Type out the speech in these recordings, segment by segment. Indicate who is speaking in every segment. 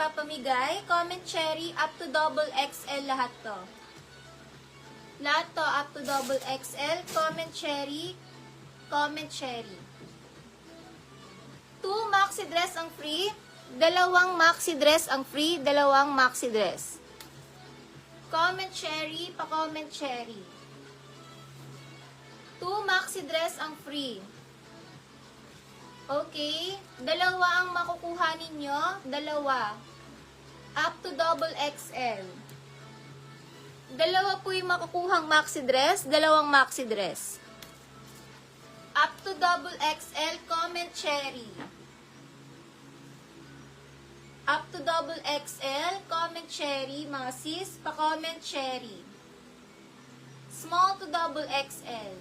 Speaker 1: ipapamigay. Comment cherry, up to double XL lahat to. Lahat to, up to double XL. Comment cherry, comment cherry. 2 maxi dress ang free. Dalawang maxi dress ang free. Dalawang maxi dress. Comment cherry, pa-comment cherry. 2 maxi dress ang free. Okay? Dalawa ang makukuha ninyo. Dalawa. Up to double XL. Dalawa po yung makukuhang maxi dress. Dalawang maxi dress. Up to double XL, comment cherry. Up to double XL, comment cherry. Mga sis, pa-comment cherry. Small to double XL.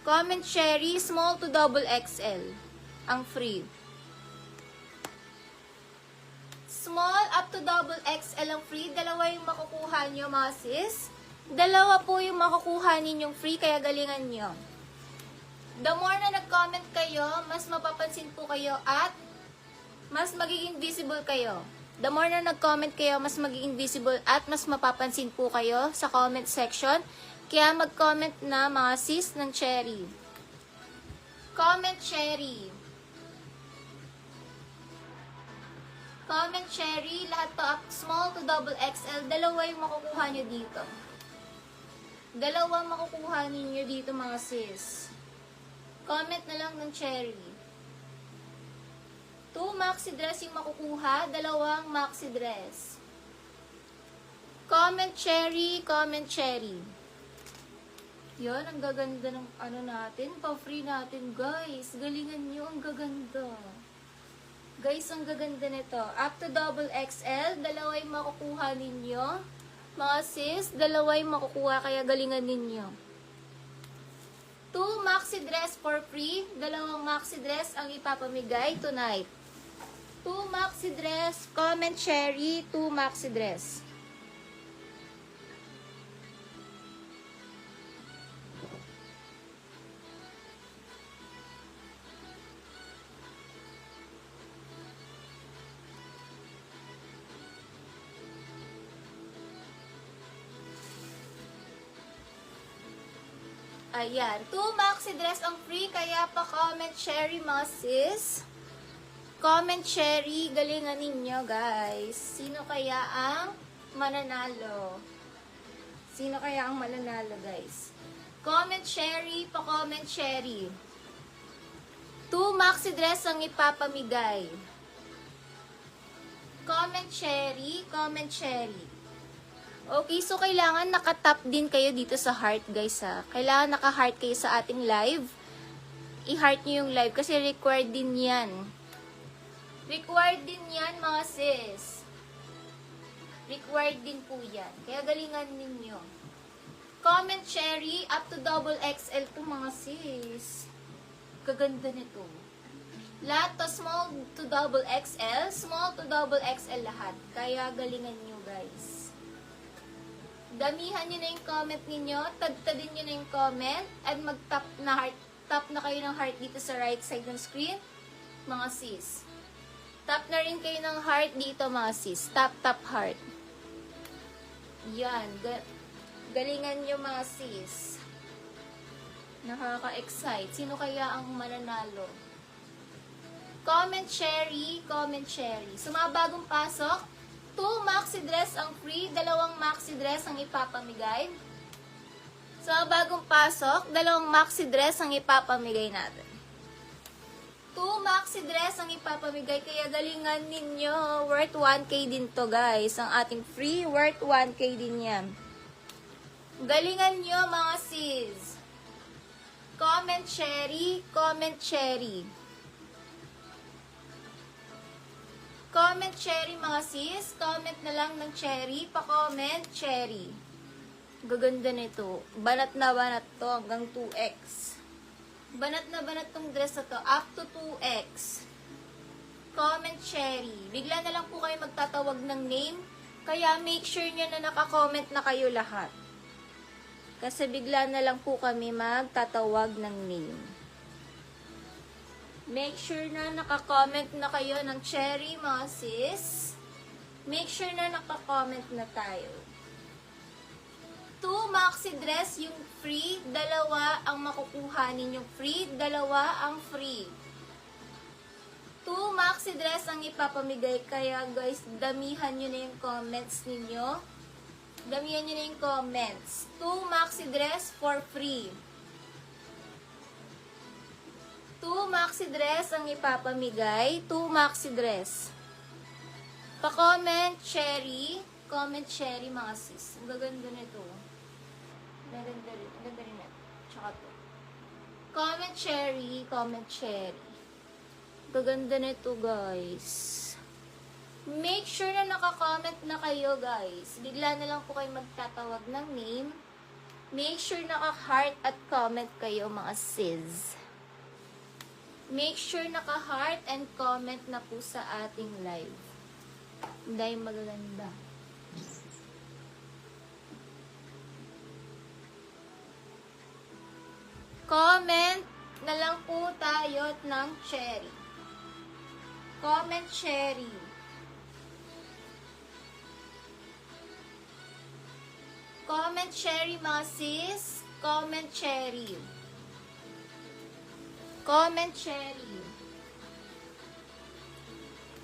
Speaker 1: Comment cherry, small to double XL. Ang free. Small up to double XL ang free. Dalawa yung makukuha nyo, mga sis. Dalawa po yung makukuha ninyong free, kaya galingan nyo. The more na nag-comment kayo, mas mapapansin po kayo at mas magiging visible kayo. The more na nag-comment kayo, mas magiging visible at mas mapapansin po kayo sa comment section. Kaya mag-comment na mga sis ng cherry. Comment cherry. Comment cherry. Lahat to up small to double XL. Dalawa yung makukuha nyo dito. Dalawang makukuha ninyo dito mga sis. Comment na lang ng cherry. 2 maxi dress yung makukuha. Dalawang maxi dress. Comment cherry. Comment cherry. Yan, ang gaganda ng ano natin. Pa-free natin, guys. Galingan nyo, ang gaganda. Guys, ang gaganda nito. Up to double XL. Dalawa yung makukuha ninyo. Mga sis, dalawa yung makukuha, kaya galingan ninyo. 2 maxi dress for free. Dalawang maxi dress ang ipapamigay tonight. 2 maxi dress. Comment cherry. 2 maxi dress. Ayan. 2 maxi dress ang free, kaya pa-comment cherry mga sis. Comment cherry, galingan ninyo guys. Sino kaya ang mananalo? Sino kaya ang mananalo guys? Comment cherry, pa-comment cherry. 2 maxi dress ang ipapamigay. Comment cherry, comment cherry. Okay, so kailangan nakatap din kayo dito sa heart guys ha. Kailangan naka-heart kayo sa ating live. I-heart nyo yung live kasi required din yan. Required din yan mga sis. Required din po yan. Kaya galingan ninyo. Comment cherry, up to double XL to mga sis. Kaganda nito. Lahat to small to double XL, small to double XL lahat. Kaya galingan nyo guys. Damihan nyo na yung comment ninyo, tagtadin nyo na yung comment, at mag-tap na heart, tap na kayo ng heart dito sa right side ng screen, mga sis. Tap na rin kayo ng heart dito, mga sis. Tap, tap heart. Yan. Galingan nyo, mga sis. Nakaka-excite. Sino kaya ang mananalo? Comment cherry, comment cherry. So, mga bagong pasok, 2 maxi dress ang free, dalawang maxi dress ang ipapamigay. So, bagong pasok, dalawang maxi dress ang ipapamigay natin. 2 maxi dress ang ipapamigay, kaya galingan ninyo. Worth 1K din to guys. Ang ating free, worth 1K din yan. Galingan nyo mga sis. Comment cherry, comment cherry. Comment cherry mga sis. Comment na lang ng cherry. Pa-comment cherry. Gaganda nito. Banat na banat to hanggang 2X. Banat na banat tong dress na to. Up to 2X. Comment cherry. Bigla na lang po kayo magtatawag ng name. Kaya make sure nyo na naka-comment na kayo lahat. Kasi bigla na lang po kami magtatawag ng name. Make sure na naka-comment na kayo ng cherry, mga sis. Make sure na naka-comment na tayo. 2 maxi dress yung free, 2 ang makukuha ninyong free, 2 ang free. 2 maxi dress ang ipapamigay, kaya guys, damihan nyo na yung comments ninyo. Damihan nyo na yung comments. 2 maxi dress for free. 2 maxi dress ang ipapamigay, 2 maxi dress. Pa-comment, cherry. Comment, cherry, mga sis. Ang gaganda nito. Ang ganda rin na. Tsaka to. Comment, cherry. Comment, cherry. Gaganda nito, guys. Make sure na naka-comment na kayo, guys. Bigla na lang po kayo magtatawag ng name. Make sure naka-heart at comment kayo, mga sis. Make sure naka-heart and comment na po sa ating live. Dahil magaganda. Comment na lang po tayo ng cherry. Comment cherry. Comment cherry, mga sis. Comment cherry. Comment cherry.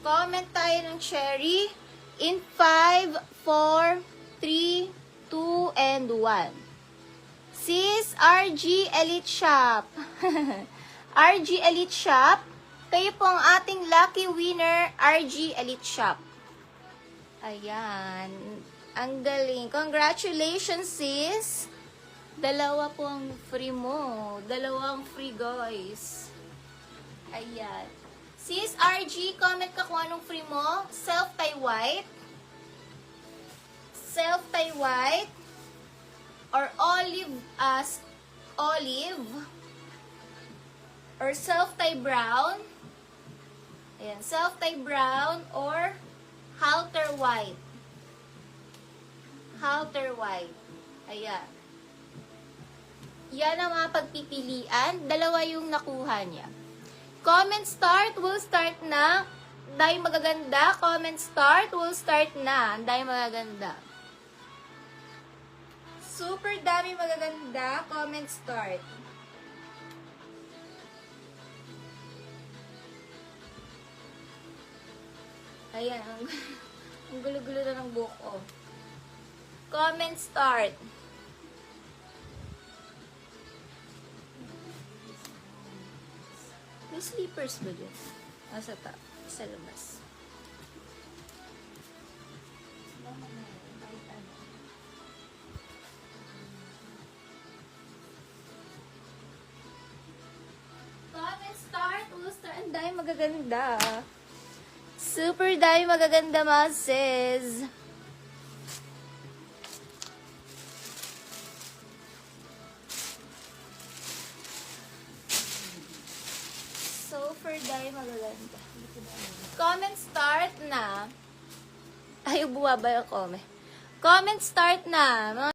Speaker 1: Comment tayo ng cherry in 5, 4, 3, 2, and 1. Sis, RG Elite Shop. RG Elite Shop. Kayo po ang ating lucky winner, RG Elite Shop. Ayan. Ang galing. Congratulations, sis. 2 po ang free mo. 2 ang free, guys. Ayan. Sis, RG, comment ka kung anong free mo. Self-tie white. Self-tie white. Or olive, olive. Or self-tie brown. Ayan, self-tie brown or halter white. Halter white. Ayan. Yan ang mga pagpipilian. 2 yung nakuha niya. Comment start will start na. Dahil magaganda. Comment start will start na. Dahil magaganda. Super dami magaganda. Comment start. Ayan. Ang gulo-gulo na ng buhok ko. Comment start. May slippers ba dyan? Sa labas. Comment start. Ang dahil magaganda. Super dahil magaganda, mga sis. Super dahil magaganda. Comment start na. Ay, buwa ba yung comment? Comment start na.